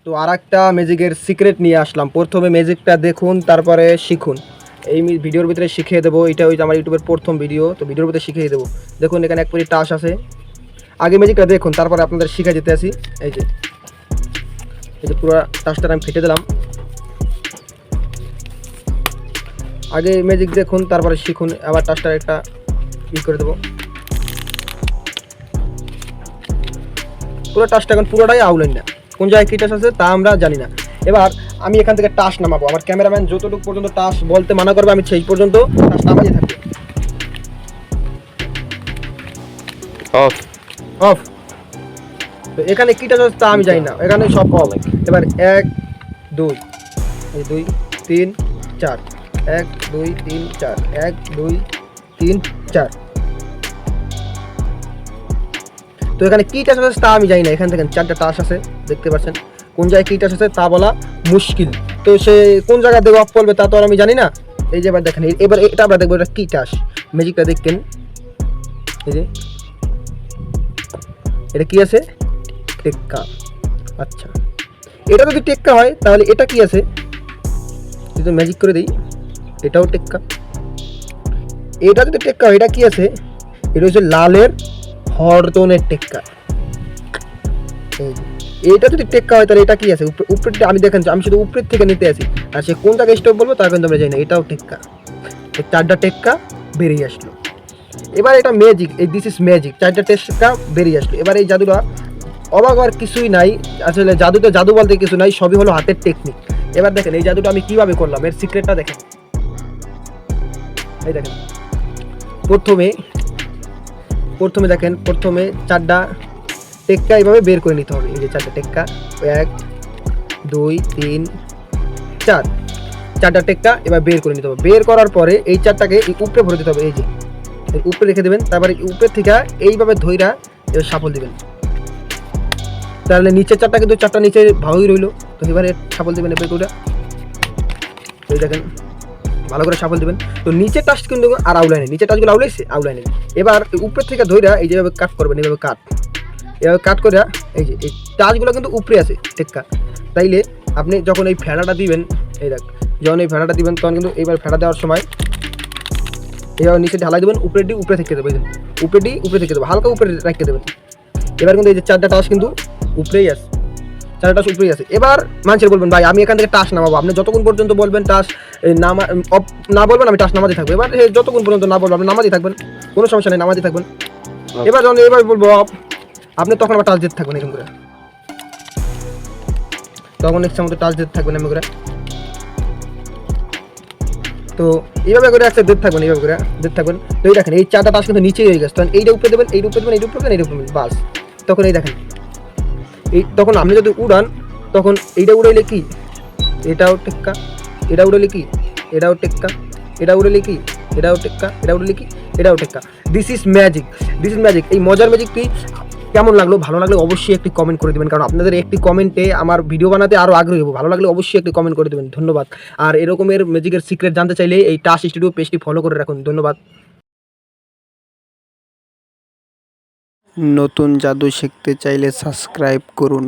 তো আরেকটা ম্যাজিকের সিক্রেট নিয়ে আসলাম। প্রথমে ম্যাজিকটা দেখুন, তারপরে শিখুন। এই ভিডিওর ভিতরে শিখিয়ে দেবো। এটা হচ্ছে আমার ইউটিউবের প্রথম ভিডিও, তো ভিডিওর ভিতরে শিখিয়ে দেবো। দেখুন এখানে এক পরি টাস আছে। আগে ম্যাজিকটা দেখুন, তারপরে আপনাদের শিখে যেতে আসি। এই যে পুরো টাসটা আমি ফেটে দিলাম। আগে ম্যাজিক দেখুন, তারপরে শিখুন। আবার টাসটা একটা করে দেবো। পুরো টাসটা এখন পুরোটাই আউলাইন না, কোন জায়গায় কী টাস আছে তা আমরা জানি না। এবার আমি এখান থেকে টাস নামাবো। আমার ক্যামেরাম্যান যতটুকু পর্যন্ত টাস বলতে মানা করবে আমি সেই পর্যন্ত টাস নামাই থাকবো। Of of. তো এখানে কী টাস আছে তা আমি জানি না, এখানে সব অফ। এবার 1 2 2 3 4 1 2 3 4 1 2 3 4। তো এখানে কী টাস আছে তা আমি জানি না। এখান থেকে 4টা টাস আছে, দেখতে পাচ্ছেন। কোন জায়গায় কী টাস আছে তা বলা মুশকিল। তো সে কোন জায়গায় দেবো অফ বলবে তা তো আর আমি জানি না। এই যে এবার দেখেন, এবার এটা আমরা দেখবো এটা কী টাস। ম্যাজিকটা দেখতেন, এই যে এটা কী আছে, টেক্কা। আচ্ছা, এটা যদি টেক্কা হয় তাহলে এটা কি আছে, যদি ম্যাজিক করে দিই এটাও টেক্কা। এটা যদি টেক্কা হয় এটা কি আছে, এটা হচ্ছে লালের হরদনের টেক্কা। এটা যদি টেক্কা হয় তাহলে এটা কি আছে, উপরে আমি দেখেন আমি শুধু উপরের থেকে নিতে আসি, আর সে কোন জায়গায় স্টপ বলবো তার কিন্তু আমরা জানি না। এটাও টেক্কা, 4টা টেক্কা বেরিয়ে আসলো। এবার এটা ম্যাজিক, এই দিস ইজ ম্যাজিক। 4টা টেক্কা বেরিয়ে আসলো। এবার এই জাদুটা অবাক হওয়ার কিছুই নাই। আসলে জাদুতে জাদু বলতে কিছু নাই, সবই হলো হাতের টেকনিক। এবার দেখেন এই জাদুটা আমি কিভাবে করলাম, এর সিক্রেটটা দেখেন। এই দেখেন, প্রথমে দেখেন, প্রথমে 4টা টেক্কা এইভাবে বের করে নিতে হবে। এই যে 4টা টেক্কা, 1 2 3 4, 4টা টেক্কা এবার বের করে নিতে হবে। বের করার পরে এই 4টাকে উপরে ভরে দিতে হবে। এই যে উপরে রেখে দেবেন, তারপরে উপরে থেকে এইভাবে ধইরা এবার সাফল দিবেন। তাহলে নিচের 4টা কিন্তু 4টা নিচে ভালোই রইলো। তো এবারে সাফল দেবেন এবার করে, এই দেখেন ভালো করে সাফল দেবেন। তো নিচের টাচ কিন্তু আর আউলাইনে, নিচের টাচগুলো আউলাইনে। এবার উপর থেকে ধইরা এই যেভাবে কাট করবেন, এইভাবে এভাবে কাট করে এই যে এই টাচগুলো কিন্তু উপরে আছে টেক্কা। তাইলে আপনি যখন এই ফেড়াটা দিবেন, এই দেখ যখন এই ফেড়াটা দিবেন তখন কিন্তু এইবার ফেড়া দেওয়ার সময় এইভাবে নিচে ঢালাই দেবেন, উপরে থেকে দেবেন, উপরে থেকে দেবেন, হালকা উপরে রেখে দেবেন। এবার কিন্তু এই যে 4টা টাচ কিন্তু উপরেই আছে, 4টা টাচ উপরেই আছে। এবার মানুষের বলবেন ভাই আমি এখান থেকে টাচ নামাবো। আপনি যতক্ষণ পর্যন্ত বলবেন টাচ না বলবেন আমি টাচ নামাতে থাকবো। এবার যতক্ষণ পর্যন্ত না বলবো আপনি নামাতে থাকবেন, কোনো সমস্যা নেই, নামাতে থাকবেন। এবার যখন এবার বলবো আপনি তখন আবার টাচ দিতে থাকবেন এরকম করে, তখন ইচ্ছা মতো টাচ দিতে থাকবেন এমনি করে। তো এইভাবে করে একটা দিতে থাকবেন, এইভাবে করে দিতে থাকবেন। তো এই দেখেন এই 4টা টাচ কিন্তু নিচেই হয়ে গেছে। তখন এইটা উপরে দেবেন, এইটা উপরে দেবেন, এইটা উপরে দেবেন, এইটা উপরে দেবেন, বাস। তখন এই দেখেন তখন আপনি যদি উড়ান তখন এইটা উড়াইলে কি এটাও টেক্কা, এটা উড়াইলে কি এটাও টেক্কা, এটা উড়াইলে কি এটাও টেক্কা, এটা উড়াইলে কি এটাও টেক্কা। This is magic. এই মজার ম্যাজিকটি কেমন লাগলো, ভালো লাগলে অবশ্যই একটি কমেন্ট করে দেবেন, কারণ আপনাদের একটি কমেন্টে আমার ভিডিও বানাতে আরও আগ্রহী হবো। ভালো লাগলে অবশ্যই একটি কমেন্ট করে দেবেন, ধন্যবাদ। আর এরকমের ম্যাজিকের সিক্রেট জানতে চাইলে এই টাস স্টুডিও পেজটি ফলো করে রাখুন, ধন্যবাদ। নতুন জাদু শিখতে চাইলে সাবস্ক্রাইব করুন।